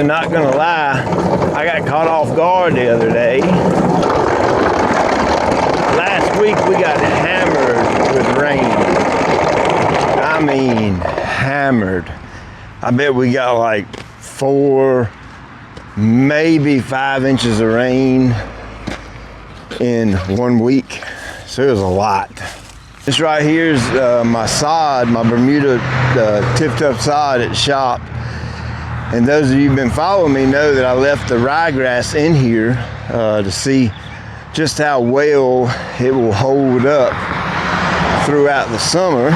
and not gonna lie, I got caught off guard the other day. Last week we got hammered with rain. I mean, hammered. I bet we got like 4, maybe 5 inches of rain in 1 week. So it was a lot. This right here is my sod, my Bermuda tip-top sod at the shop. And those of you who've been following me know that I left the ryegrass in here to see just how well it will hold up throughout the summer.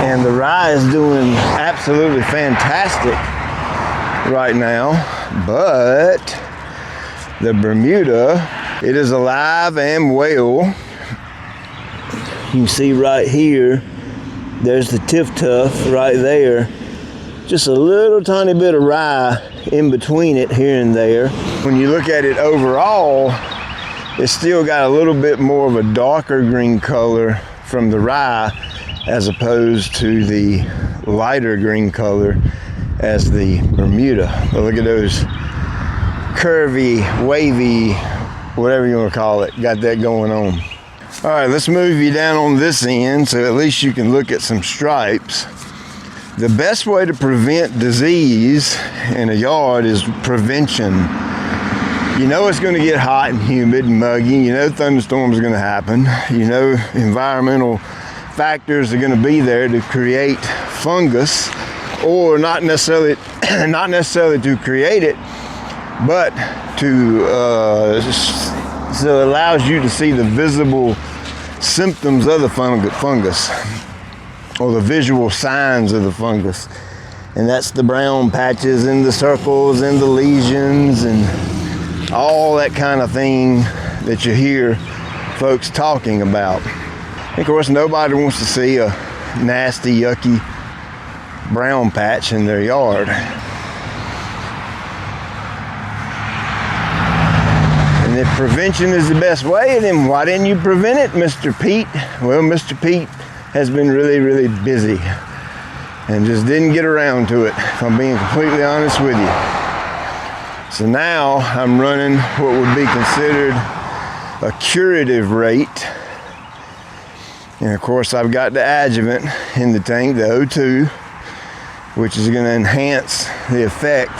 And the rye is doing absolutely fantastic right now. But the Bermuda, it is alive and well. You can see right here, there's the tip-tuff right there. Just a little tiny bit of rye in between it here and there. When you look at it overall, it's still got a little bit more of a darker green color from the rye as opposed to the lighter green color as the Bermuda. But look at those curvy, wavy, whatever you want to call it, got that going on. All right, let's move you down on this end so at least you can look at some stripes. The best way to prevent disease in a yard is prevention. You know it's going to get hot and humid and muggy. You know thunderstorms are going to happen. You know environmental factors are going to be there to create fungus, or not necessarily to create it, but to so it allows you to see the visible symptoms of the fungus, or the visual signs of the fungus. And that's the brown patches and the circles and the lesions and all that kind of thing that you hear folks talking about. And of course, nobody wants to see a nasty, yucky brown patch in their yard. And if prevention is the best way, then why didn't you prevent it, Mr. Pete? Well, Mr. Pete has been really, really busy and just didn't get around to it, if I'm being completely honest with you. So now I'm running what would be considered a curative rate. And of course I've got the adjuvant in the tank, the O2, which is going to enhance the effect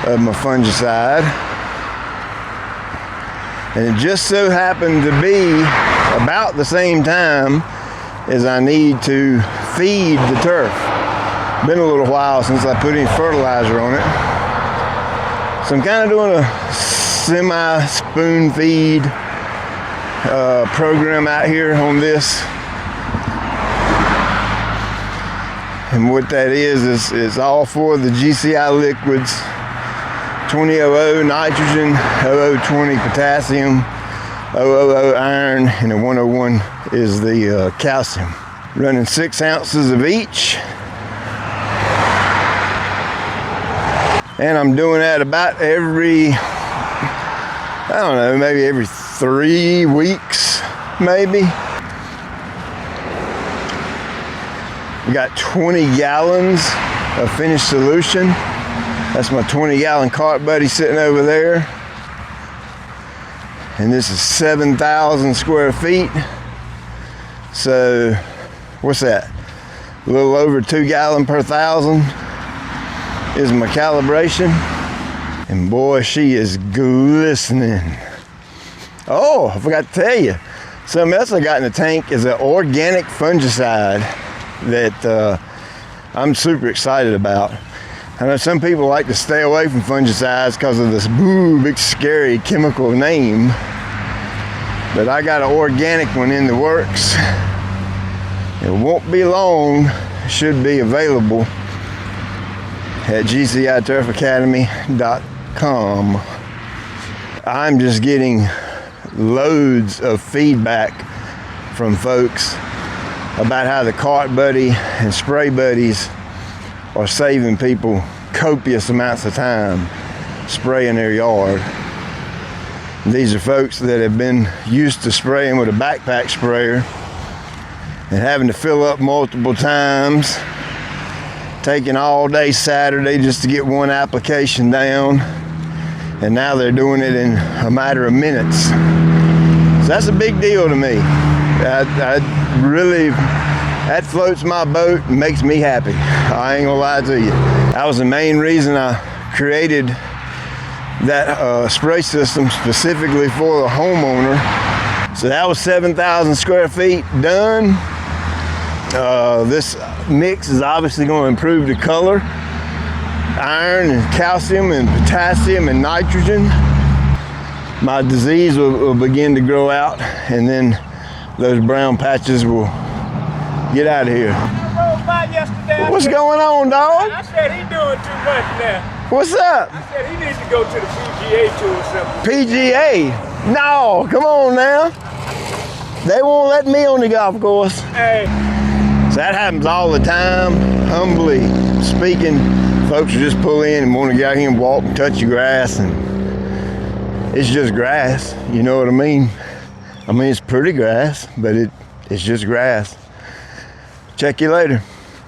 of my fungicide. And it just so happened to be about the same time as I need to feed the turf. Been a little while since I put any fertilizer on it. So I'm kind of doing a semi-spoon feed program out here on this. And what that is all for the GCI liquids: 2000 nitrogen, 0020 potassium, 000 iron, and the 101 is the calcium. Running 6 ounces of each. And I'm doing that about every, I don't know, maybe every 3 weeks, maybe. We got 20 gallons of finished solution. That's my 20-gallon cart buddy sitting over there. And this is 7,000 square feet. So, what's that? A little over 2 gallons per 1,000 is my calibration. And boy, she is glistening. Oh, I forgot to tell you. Something else I got in the tank is an organic fungicide that I'm super excited about. I know some people like to stay away from fungicides because of this big scary chemical name, but I got an organic one in the works. It won't be long, should be available at gciturfacademy.com. I'm just getting loads of feedback from folks about how the cart buddy and spray buddies are saving people copious amounts of time spraying their yard. These are folks that have been used to spraying with a backpack sprayer and having to fill up multiple times, taking all day Saturday just to get one application down, and now they're doing it in a matter of minutes. So that's a big deal to me. That floats my boat and makes me happy. I ain't gonna lie to you. That was the main reason I created that spray system specifically for the homeowner. So that was 7,000 square feet done. This mix is obviously going to improve the color. Iron and calcium and potassium and nitrogen. My disease will begin to grow out, and then those brown patches will get out of here. What's going on, dog? I said he doing too much now. What's up? I said he needs to go to the PGA tour or something. PGA? No, come on now. They won't let me on the golf course. Hey. So that happens all the time. Humbly speaking, folks will just pull in and want to get out here and walk and touch the grass, and it's just grass. You know what I mean? I mean, it's pretty grass, but it's just grass. Check you later.